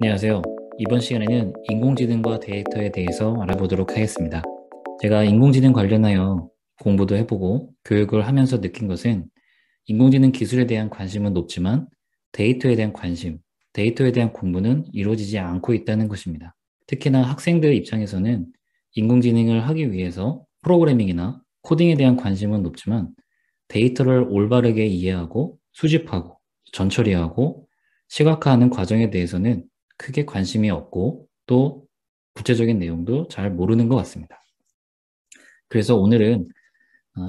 안녕하세요. 이번 시간에는 인공지능과 데이터에 대해서 알아보도록 하겠습니다. 제가 인공지능 관련하여 공부도 해보고 교육을 하면서 느낀 것은 인공지능 기술에 대한 관심은 높지만 데이터에 대한 관심, 데이터에 대한 공부는 이루어지지 않고 있다는 것입니다. 특히나 학생들 입장에서는 인공지능을 하기 위해서 프로그래밍이나 코딩에 대한 관심은 높지만 데이터를 올바르게 이해하고 수집하고 전처리하고 시각화하는 과정에 대해서는 크게 관심이 없고 또 구체적인 내용도 잘 모르는 것 같습니다. 그래서 오늘은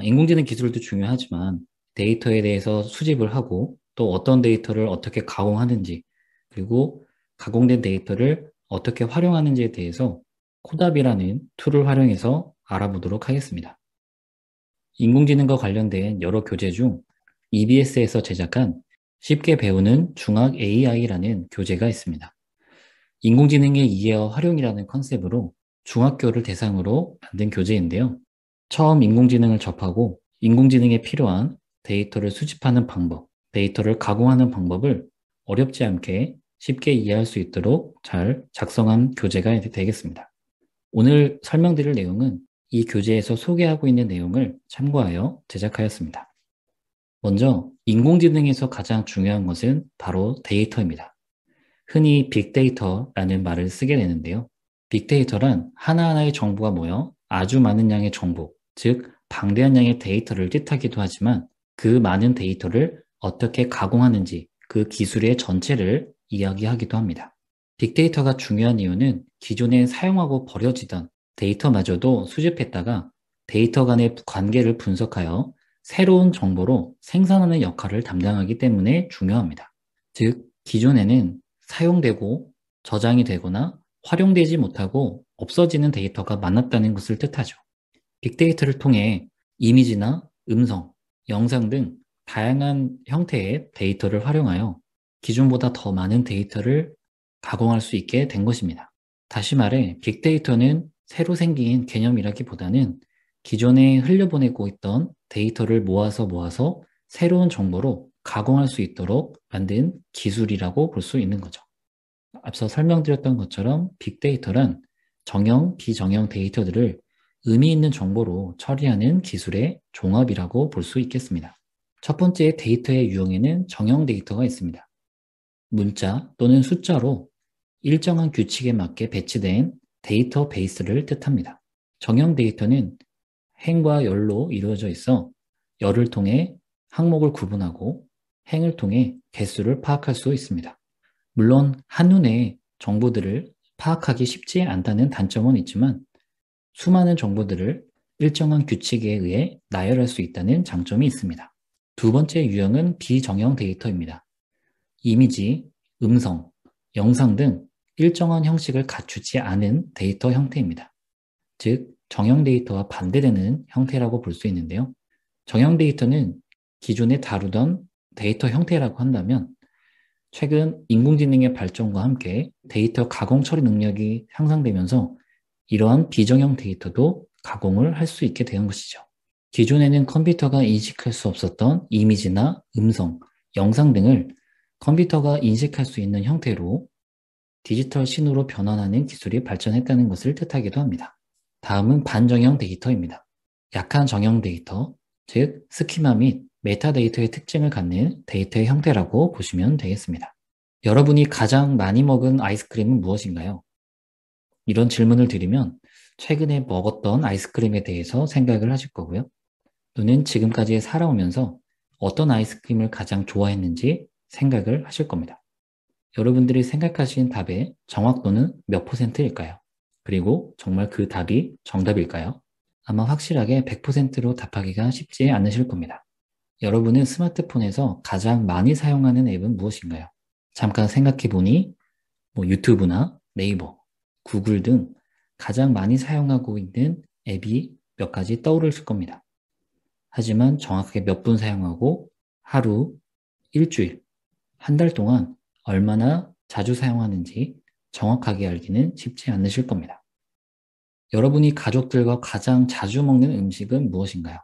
인공지능 기술도 중요하지만 데이터에 대해서 수집을 하고 또 어떤 데이터를 어떻게 가공하는지 그리고 가공된 데이터를 어떻게 활용하는지에 대해서 코답이라는 툴을 활용해서 알아보도록 하겠습니다. 인공지능과 관련된 여러 교재 중 EBS에서 제작한 쉽게 배우는 중학 AI라는 교재가 있습니다. 인공지능의 이해와 활용이라는 컨셉으로 중학교를 대상으로 만든 교재인데요. 처음 인공지능을 접하고 인공지능에 필요한 데이터를 수집하는 방법, 데이터를 가공하는 방법을 어렵지 않게 쉽게 이해할 수 있도록 잘 작성한 교재가 되겠습니다. 오늘 설명드릴 내용은 이 교재에서 소개하고 있는 내용을 참고하여 제작하였습니다. 먼저 인공지능에서 가장 중요한 것은 바로 데이터입니다. 흔히 빅데이터라는 말을 쓰게 되는데요. 빅데이터란 하나하나의 정보가 모여 아주 많은 양의 정보, 즉 방대한 양의 데이터를 뜻하기도 하지만 그 많은 데이터를 어떻게 가공하는지 그 기술의 전체를 이야기하기도 합니다. 빅데이터가 중요한 이유는 기존에 사용하고 버려지던 데이터마저도 수집했다가 데이터 간의 관계를 분석하여 새로운 정보로 생산하는 역할을 담당하기 때문에 중요합니다. 즉, 기존에는 사용되고 저장이 되거나 활용되지 못하고 없어지는 데이터가 많았다는 것을 뜻하죠. 빅데이터를 통해 이미지나 음성, 영상 등 다양한 형태의 데이터를 활용하여 기존보다 더 많은 데이터를 가공할 수 있게 된 것입니다. 다시 말해, 빅데이터는 새로 생긴 개념이라기보다는 기존에 흘려보내고 있던 데이터를 모아서 새로운 정보로 가공할 수 있도록 만든 기술이라고 볼 수 있는 거죠. 앞서 설명드렸던 것처럼 빅데이터란 정형, 비정형 데이터들을 의미 있는 정보로 처리하는 기술의 종합이라고 볼 수 있겠습니다. 첫 번째 데이터의 유형에는 정형 데이터가 있습니다. 문자 또는 숫자로 일정한 규칙에 맞게 배치된 데이터 베이스를 뜻합니다. 정형 데이터는 행과 열로 이루어져 있어 열을 통해 항목을 구분하고 행을 통해 개수를 파악할 수 있습니다. 물론 한눈에 정보들을 파악하기 쉽지 않다는 단점은 있지만 수많은 정보들을 일정한 규칙에 의해 나열할 수 있다는 장점이 있습니다. 두 번째 유형은 비정형 데이터입니다. 이미지, 음성, 영상 등 일정한 형식을 갖추지 않은 데이터 형태입니다. 즉, 정형 데이터와 반대되는 형태라고 볼 수 있는데요. 정형 데이터는 기존에 다루던 데이터 형태라고 한다면 최근 인공지능의 발전과 함께 데이터 가공 처리 능력이 향상되면서 이러한 비정형 데이터도 가공을 할 수 있게 되는 것이죠. 기존에는 컴퓨터가 인식할 수 없었던 이미지나 음성, 영상 등을 컴퓨터가 인식할 수 있는 형태로 디지털 신호로 변환하는 기술이 발전했다는 것을 뜻하기도 합니다. 다음은 반정형 데이터입니다. 약한 정형 데이터, 즉 스키마 및 메타데이터의 특징을 갖는 데이터의 형태라고 보시면 되겠습니다. 여러분이 가장 많이 먹은 아이스크림은 무엇인가요? 이런 질문을 드리면 최근에 먹었던 아이스크림에 대해서 생각을 하실 거고요. 또는 지금까지 살아오면서 어떤 아이스크림을 가장 좋아했는지 생각을 하실 겁니다. 여러분들이 생각하신 답의 정확도는 몇 %일까요? 그리고 정말 그 답이 정답일까요? 아마 확실하게 100%로 답하기가 쉽지 않으실 겁니다. 여러분은 스마트폰에서 가장 많이 사용하는 앱은 무엇인가요? 잠깐 생각해 보니 유튜브나 네이버, 구글 등 가장 많이 사용하고 있는 앱이 몇 가지 떠오르실 겁니다. 하지만 정확하게 몇 분 사용하고 하루, 일주일, 한 달 동안 얼마나 자주 사용하는지 정확하게 알기는 쉽지 않으실 겁니다. 여러분이 가족들과 가장 자주 먹는 음식은 무엇인가요?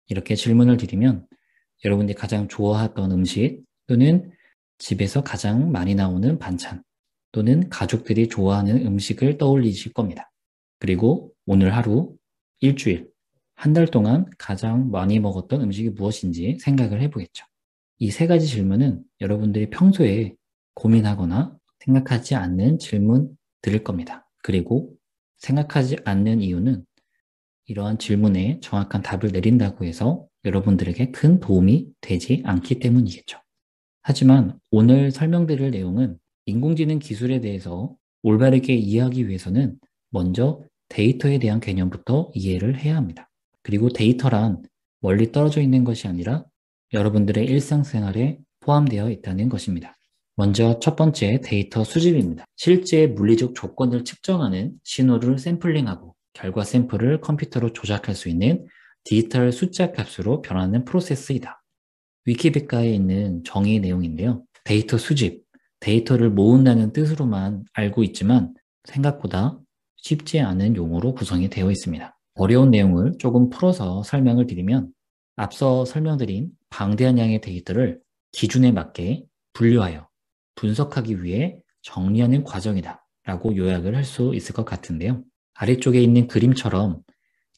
이렇게 질문을 드리면 여러분이 가장 좋아했던 음식 또는 집에서 가장 많이 나오는 반찬 또는 가족들이 좋아하는 음식을 떠올리실 겁니다. 그리고 오늘 하루, 일주일, 한 달 동안 가장 많이 먹었던 음식이 무엇인지 생각을 해보겠죠. 이 세 가지 질문은 여러분들이 평소에 고민하거나 생각하지 않는 질문들일 겁니다. 그리고 생각하지 않는 이유는 이러한 질문에 정확한 답을 내린다고 해서 여러분들에게 큰 도움이 되지 않기 때문이겠죠. 하지만 오늘 설명드릴 내용은 인공지능 기술에 대해서 올바르게 이해하기 위해서는 먼저 데이터에 대한 개념부터 이해를 해야 합니다. 그리고 데이터란 멀리 떨어져 있는 것이 아니라 여러분들의 일상생활에 포함되어 있다는 것입니다. 먼저 첫 번째 데이터 수집입니다. 실제 물리적 조건을 측정하는 신호를 샘플링하고 결과 샘플을 컴퓨터로 조작할 수 있는 디지털 숫자 값으로 변하는 프로세스이다. 위키백과에 있는 정의 내용인데요. 데이터 수집, 데이터를 모은다는 뜻으로만 알고 있지만 생각보다 쉽지 않은 용어로 구성이 되어 있습니다. 어려운 내용을 조금 풀어서 설명을 드리면 앞서 설명드린 방대한 양의 데이터를 기준에 맞게 분류하여 분석하기 위해 정리하는 과정이다 라고 요약을 할 수 있을 것 같은데요. 아래쪽에 있는 그림처럼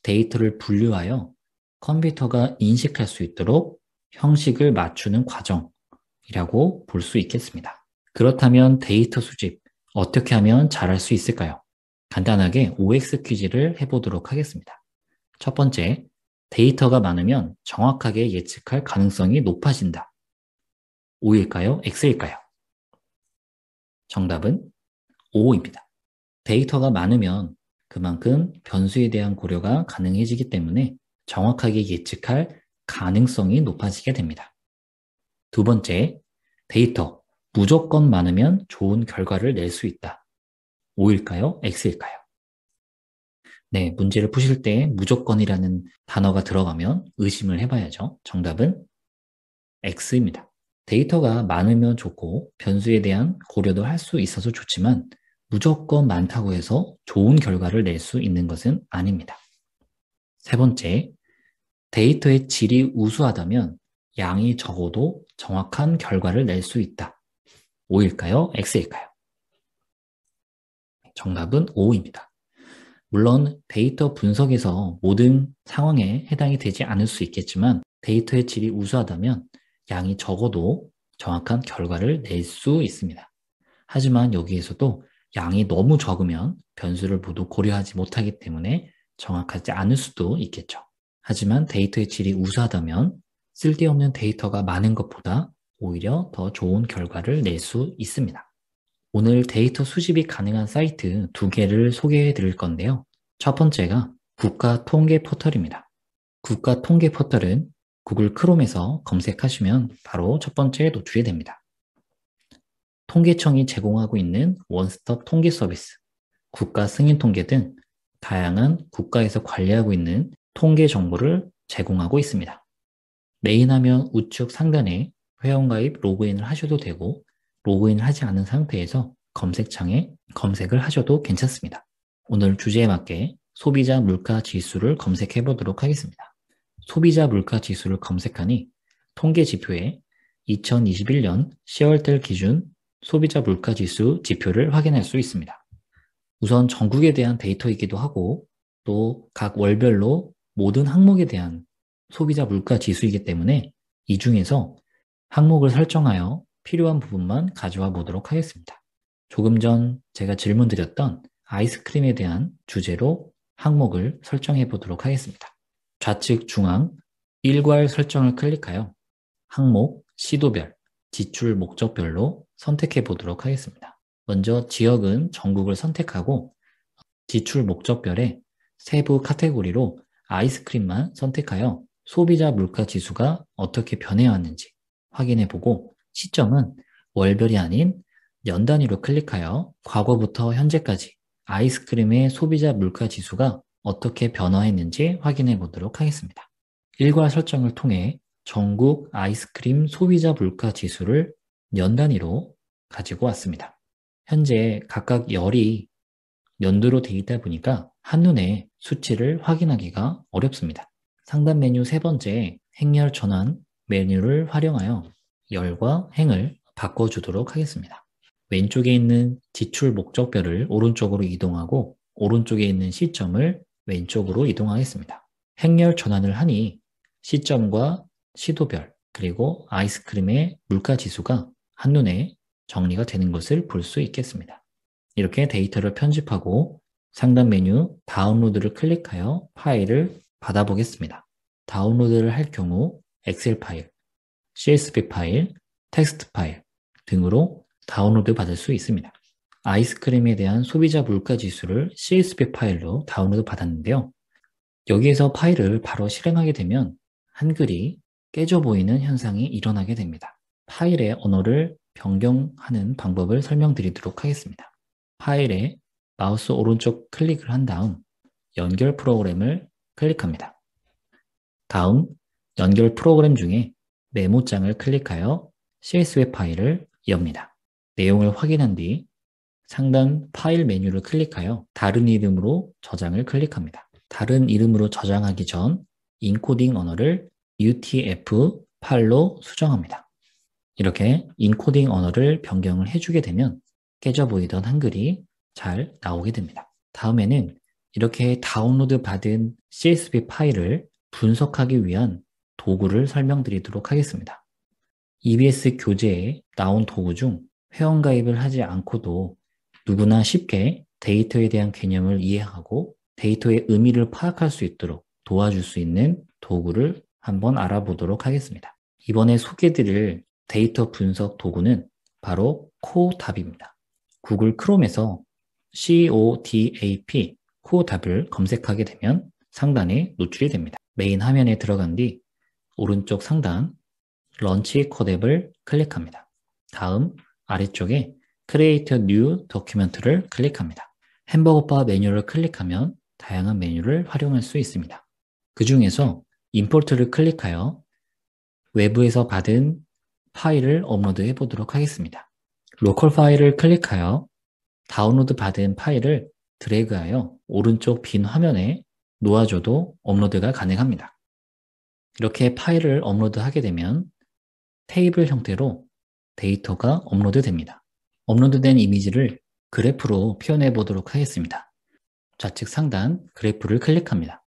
데이터를 분류하여 컴퓨터가 인식할 수 있도록 형식을 맞추는 과정이라고 볼 수 있겠습니다. 그렇다면 데이터 수집, 어떻게 하면 잘할 수 있을까요? 간단하게 OX 퀴즈를 해보도록 하겠습니다. 첫 번째, 데이터가 많으면 정확하게 예측할 가능성이 높아진다. O일까요? X일까요? 정답은 O입니다. 데이터가 많으면 그만큼 변수에 대한 고려가 가능해지기 때문에 정확하게 예측할 가능성이 높아지게 됩니다. 두 번째, 데이터 무조건 많으면 좋은 결과를 낼 수 있다. O일까요? X일까요? 네, 문제를 푸실 때 무조건이라는 단어가 들어가면 의심을 해봐야죠. 정답은 X입니다. 데이터가 많으면 좋고 변수에 대한 고려도 할 수 있어서 좋지만 무조건 많다고 해서 좋은 결과를 낼 수 있는 것은 아닙니다. 세 번째, 데이터의 질이 우수하다면 양이 적어도 정확한 결과를 낼 수 있다. O일까요? X일까요? 정답은 O입니다. 물론 데이터 분석에서 모든 상황에 해당이 되지 않을 수 있겠지만 데이터의 질이 우수하다면 양이 적어도 정확한 결과를 낼 수 있습니다. 하지만 여기에서도 양이 너무 적으면 변수를 모두 고려하지 못하기 때문에 정확하지 않을 수도 있겠죠. 하지만 데이터의 질이 우수하다면 쓸데없는 데이터가 많은 것보다 오히려 더 좋은 결과를 낼 수 있습니다. 오늘 데이터 수집이 가능한 사이트 두 개를 소개해 드릴 건데요. 첫 번째가 국가통계 포털입니다. 국가통계 포털은 구글 크롬에서 검색하시면 바로 첫 번째에 노출이 됩니다. 통계청이 제공하고 있는 원스톱 통계 서비스, 국가 승인 통계 등 다양한 국가에서 관리하고 있는 통계 정보를 제공하고 있습니다. 메인화면 우측 상단에 회원가입 로그인을 하셔도 되고 로그인을 하지 않은 상태에서 검색창에 검색을 하셔도 괜찮습니다. 오늘 주제에 맞게 소비자 물가 지수를 검색해 보도록 하겠습니다. 소비자 물가 지수를 검색하니 통계 지표에 2021년 10월달 기준 소비자 물가 지수 지표를 확인할 수 있습니다. 우선 전국에 대한 데이터이기도 하고 또 각 월별로 모든 항목에 대한 소비자 물가 지수이기 때문에 이 중에서 항목을 설정하여 필요한 부분만 가져와 보도록 하겠습니다. 조금 전 제가 질문 드렸던 아이스크림에 대한 주제로 항목을 설정해 보도록 하겠습니다. 좌측 중앙 일괄 설정을 클릭하여 항목, 시도별, 지출 목적별로 선택해 보도록 하겠습니다. 먼저 지역은 전국을 선택하고 지출 목적별에 세부 카테고리로 아이스크림만 선택하여 소비자 물가 지수가 어떻게 변해왔는지 확인해 보고 시점은 월별이 아닌 연 단위로 클릭하여 과거부터 현재까지 아이스크림의 소비자 물가 지수가 어떻게 변화했는지 확인해 보도록 하겠습니다. 일괄 설정을 통해 전국 아이스크림 소비자 물가 지수를 연 단위로 가지고 왔습니다. 현재 각각 열이 연도로 되어 있다 보니까 한눈에 수치를 확인하기가 어렵습니다. 상단 메뉴 세 번째 행열 전환 메뉴를 활용하여 열과 행을 바꿔주도록 하겠습니다. 왼쪽에 있는 지출 목적별을 오른쪽으로 이동하고 오른쪽에 있는 시점을 왼쪽으로 이동하겠습니다. 행렬 전환을 하니 시점과 시도별 그리고 아이스크림의 물가지수가 한눈에 정리가 되는 것을 볼 수 있겠습니다. 이렇게 데이터를 편집하고 상단 메뉴 다운로드를 클릭하여 파일을 받아보겠습니다. 다운로드를 할 경우 엑셀 파일, CSV 파일, 텍스트 파일 등으로 다운로드 받을 수 있습니다. 아이스크림에 대한 소비자 물가 지수를 CSV 파일로 다운로드 받았는데요. 여기에서 파일을 바로 실행하게 되면 한글이 깨져 보이는 현상이 일어나게 됩니다. 파일의 언어를 변경하는 방법을 설명드리도록 하겠습니다. 파일에 마우스 오른쪽 클릭을 한 다음 연결 프로그램을 클릭합니다. 다음 연결 프로그램 중에 메모장을 클릭하여 CSV 파일을 엽니다. 내용을 확인한 뒤 상단 파일 메뉴를 클릭하여 다른 이름으로 저장을 클릭합니다. 다른 이름으로 저장하기 전 인코딩 언어를 UTF-8로 수정합니다. 이렇게 인코딩 언어를 변경을 해주게 되면 깨져 보이던 한글이 잘 나오게 됩니다. 다음에는 이렇게 다운로드 받은 CSV 파일을 분석하기 위한 도구를 설명드리도록 하겠습니다. EBS 교재에 나온 도구 중 회원가입을 하지 않고도 누구나 쉽게 데이터에 대한 개념을 이해하고 데이터의 의미를 파악할 수 있도록 도와줄 수 있는 도구를 한번 알아보도록 하겠습니다. 이번에 소개드릴 데이터 분석 도구는 바로 코답입니다. 구글 크롬에서 CODAP, 코답을 검색하게 되면 상단에 노출이 됩니다. 메인 화면에 들어간 뒤 오른쪽 상단 런치 코덱을 클릭합니다. 다음 아래쪽에 Create New Document를 클릭합니다. 햄버거 바 메뉴를 클릭하면 다양한 메뉴를 활용할 수 있습니다. 그 중에서 임포트를 클릭하여 외부에서 받은 파일을 업로드해 보도록 하겠습니다. 로컬 파일을 클릭하여 다운로드 받은 파일을 드래그하여 오른쪽 빈 화면에 놓아줘도 업로드가 가능합니다. 이렇게 파일을 업로드하게 되면 테이블 형태로 데이터가 업로드됩니다. 업로드된 이미지를 그래프로 표현해 보도록 하겠습니다. 좌측 상단 그래프를 클릭합니다.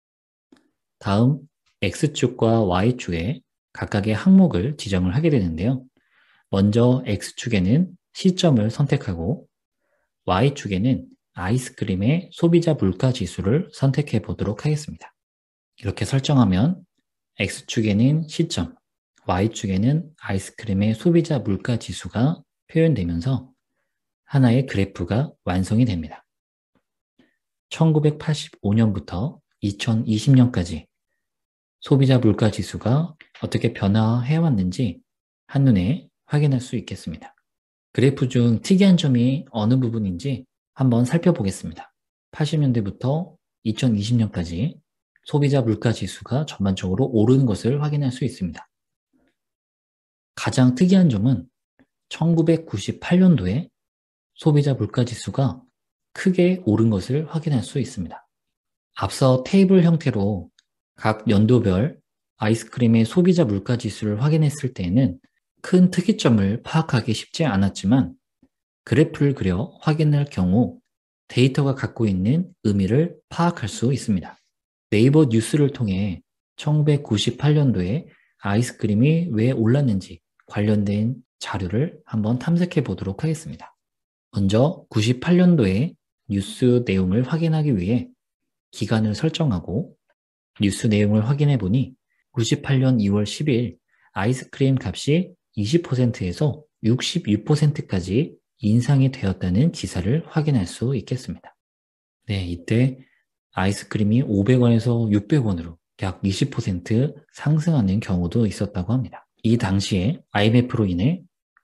다음 X축과 Y축에 각각의 항목을 지정을 하게 되는데요. 먼저 X축에는 시점을 선택하고 Y축에는 아이스크림의 소비자 물가 지수를 선택해 보도록 하겠습니다. 이렇게 설정하면 X축에는 시점, Y축에는 아이스크림의 소비자 물가 지수가 표현되면서 하나의 그래프가 완성이 됩니다. 1985년부터 2020년까지 소비자 물가 지수가 어떻게 변화해 왔는지 한눈에 확인할 수 있겠습니다. 그래프 중 특이한 점이 어느 부분인지 한번 살펴보겠습니다. 80년대부터 2020년까지 소비자 물가 지수가 전반적으로 오르는 것을 확인할 수 있습니다. 가장 특이한 점은 1998년도에 소비자 물가 지수가 크게 오른 것을 확인할 수 있습니다. 앞서 테이블 형태로 각 연도별 아이스크림의 소비자 물가 지수를 확인했을 때에는 큰 특이점을 파악하기 쉽지 않았지만 그래프를 그려 확인할 경우 데이터가 갖고 있는 의미를 파악할 수 있습니다. 네이버 뉴스를 통해 1998년도에 아이스크림이 왜 올랐는지 관련된 자료를 한번 탐색해 보도록 하겠습니다. 먼저 98년도에 뉴스 내용을 확인하기 위해 기간을 설정하고 뉴스 내용을 확인해 보니 98년 2월 10일 아이스크림 값이 20%에서 66%까지 인상이 되었다는 기사를 확인할 수 있겠습니다. 네, 이때 아이스크림이 500원에서 600원으로 약 20% 상승하는 경우도 있었다고 합니다. 이 당시에 IMF로 인해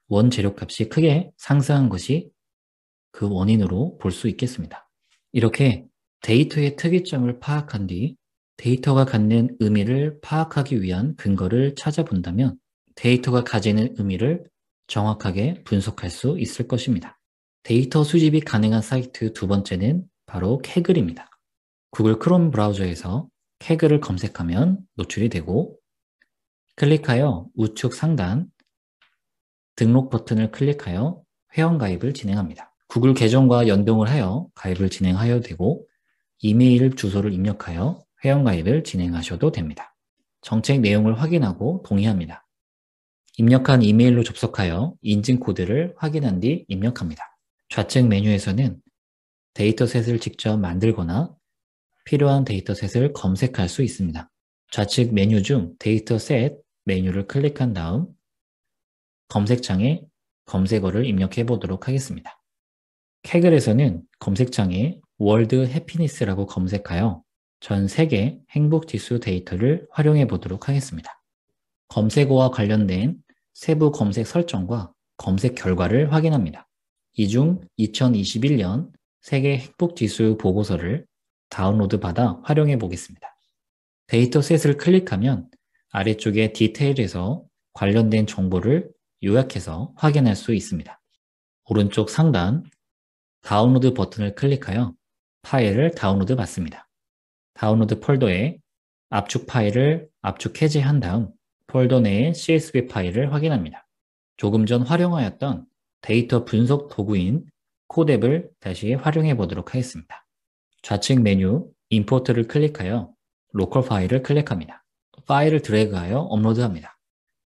원재료값이 크게 상승한 것이 그 원인으로 볼 수 있겠습니다. 이렇게 데이터의 특이점을 파악한 뒤 데이터가 갖는 의미를 파악하기 위한 근거를 찾아본다면 데이터가 가지는 의미를 정확하게 분석할 수 있을 것입니다. 데이터 수집이 가능한 사이트 두 번째는 바로 캐글입니다. 구글 크롬 브라우저에서 캐글을 검색하면 노출이 되고 클릭하여 우측 상단 등록 버튼을 클릭하여 회원가입을 진행합니다. 구글 계정과 연동을 하여 가입을 진행하여도 되고 이메일 주소를 입력하여 회원가입을 진행하셔도 됩니다. 정책 내용을 확인하고 동의합니다. 입력한 이메일로 접속하여 인증코드를 확인한 뒤 입력합니다. 좌측 메뉴에서는 데이터셋을 직접 만들거나 필요한 데이터셋을 검색할 수 있습니다. 좌측 메뉴 중 데이터셋 메뉴를 클릭한 다음 검색창에 검색어를 입력해 보도록 하겠습니다. 카글에서는 검색창에 월드 해피니스라고 검색하여 전 세계 행복지수 데이터를 활용해 보도록 하겠습니다. 검색어와 관련된 세부 검색 설정과 검색 결과를 확인합니다. 이 중 2021년 세계 행복지수 보고서를 다운로드 받아 활용해 보겠습니다. 데이터셋을 클릭하면 아래쪽에 디테일에서 관련된 정보를 요약해서 확인할 수 있습니다. 오른쪽 상단 다운로드 버튼을 클릭하여 파일을 다운로드 받습니다. 다운로드 폴더에 압축 파일을 압축 해제한 다음 폴더 내의 CSV 파일을 확인합니다. 조금 전 활용하였던 데이터 분석 도구인 코뎁을 다시 활용해 보도록 하겠습니다. 좌측 메뉴 임포트를 클릭하여 로컬 파일을 클릭합니다. 파일을 드래그하여 업로드합니다.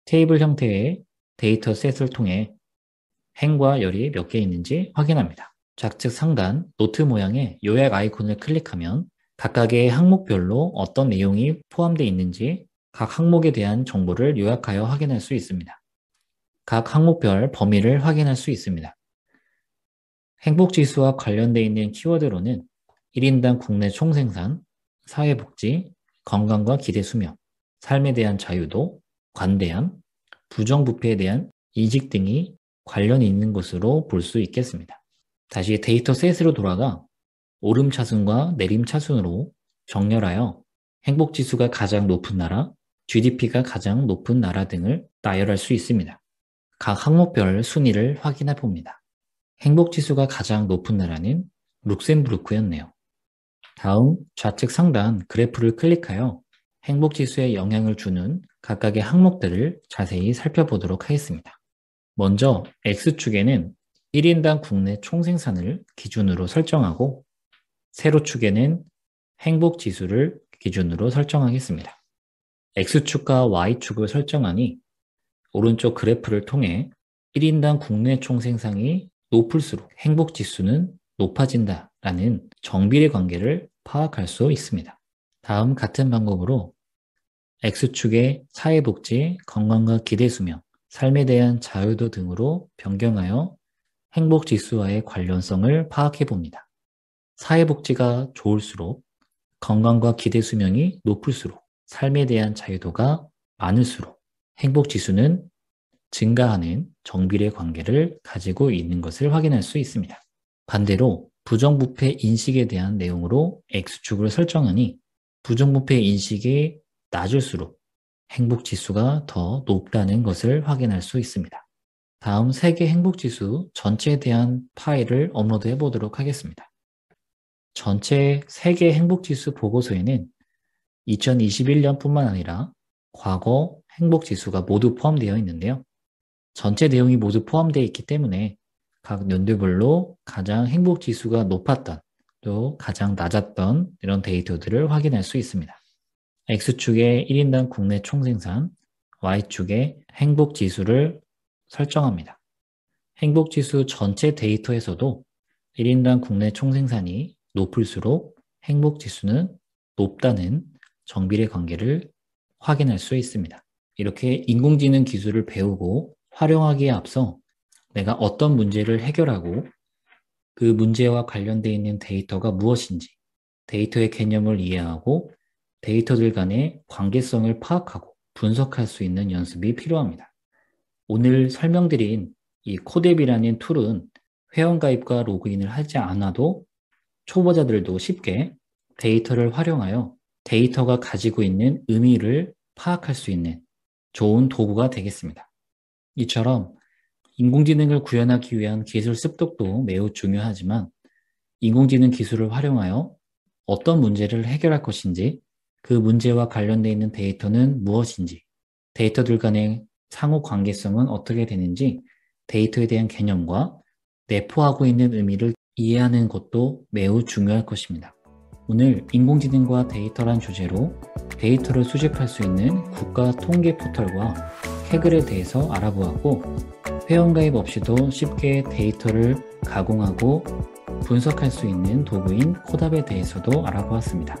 테이블 형태의 데이터셋을 통해 행과 열이 몇 개 있는지 확인합니다. 좌측 상단 노트 모양의 요약 아이콘을 클릭하면 각각의 항목별로 어떤 내용이 포함되어 있는지 각 항목에 대한 정보를 요약하여 확인할 수 있습니다. 각 항목별 범위를 확인할 수 있습니다. 행복지수와 관련되어 있는 키워드로는 1인당 국내 총생산, 사회복지, 건강과 기대 수명, 삶에 대한 자유도, 관대함, 부정부패에 대한 인식 등이 관련이 있는 것으로 볼 수 있겠습니다. 다시 데이터셋으로 돌아가 오름차순과 내림차순으로 정렬하여 행복지수가 가장 높은 나라, GDP가 가장 높은 나라 등을 나열할 수 있습니다. 각 항목별 순위를 확인해 봅니다. 행복지수가 가장 높은 나라는 룩셈부르크였네요. 다음 좌측 상단 그래프를 클릭하여 행복지수에 영향을 주는 각각의 항목들을 자세히 살펴보도록 하겠습니다. 먼저 X축에는 1인당 국내 총생산을 기준으로 설정하고 세로축에는 행복지수를 기준으로 설정하겠습니다. X축과 Y축을 설정하니 오른쪽 그래프를 통해 1인당 국내 총생산이 높을수록 행복지수는 높아진다라는 정비례 관계를 파악할 수 있습니다. 다음 같은 방법으로 X축의 사회복지, 건강과 기대수명, 삶에 대한 자유도 등으로 변경하여 행복지수와의 관련성을 파악해 봅니다. 사회복지가 좋을수록 건강과 기대수명이 높을수록 삶에 대한 자유도가 많을수록 행복지수는 증가하는 정비례 관계를 가지고 있는 것을 확인할 수 있습니다. 반대로 부정부패 인식에 대한 내용으로 X축을 설정하니 부정부패 인식이 낮을수록 행복지수가 더 높다는 것을 확인할 수 있습니다. 다음 세계 행복지수 전체에 대한 파일을 업로드해 보도록 하겠습니다. 전체 세계 행복지수 보고서에는 2021년뿐만 아니라 과거 행복지수가 모두 포함되어 있는데요. 전체 내용이 모두 포함되어 있기 때문에 각 연도별로 가장 행복지수가 높았던 또 가장 낮았던 이런 데이터들을 확인할 수 있습니다. X축의 1인당 국내 총생산, Y축의 행복지수를 설정합니다. 행복지수 전체 데이터에서도 1인당 국내 총생산이 높을수록 행복지수는 높다는 정비례 관계를 확인할 수 있습니다. 이렇게 인공지능 기술을 배우고 활용하기에 앞서 내가 어떤 문제를 해결하고 그 문제와 관련되어 있는 데이터가 무엇인지 데이터의 개념을 이해하고 데이터들 간의 관계성을 파악하고 분석할 수 있는 연습이 필요합니다. 오늘 설명드린 이 코뎁이라는 툴은 회원가입과 로그인을 하지 않아도 초보자들도 쉽게 데이터를 활용하여 데이터가 가지고 있는 의미를 파악할 수 있는 좋은 도구가 되겠습니다. 이처럼 인공지능을 구현하기 위한 기술 습득도 매우 중요하지만 인공지능 기술을 활용하여 어떤 문제를 해결할 것인지 그 문제와 관련되어 있는 데이터는 무엇인지 데이터들 간의 상호 관계성은 어떻게 되는지 데이터에 대한 개념과 내포하고 있는 의미를 이해하는 것도 매우 중요할 것입니다. 오늘 인공지능과 데이터란 주제로 데이터를 수집할 수 있는 국가 통계 포털과 캐글에 대해서 알아보았고, 회원가입 없이도 쉽게 데이터를 가공하고 분석할 수 있는 도구인 코답에 대해서도 알아보았습니다.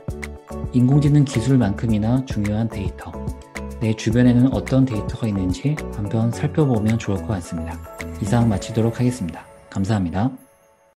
인공지능 기술만큼이나 중요한 데이터, 내 주변에는 어떤 데이터가 있는지 한번 살펴보면 좋을 것 같습니다. 이상 마치도록 하겠습니다. 감사합니다.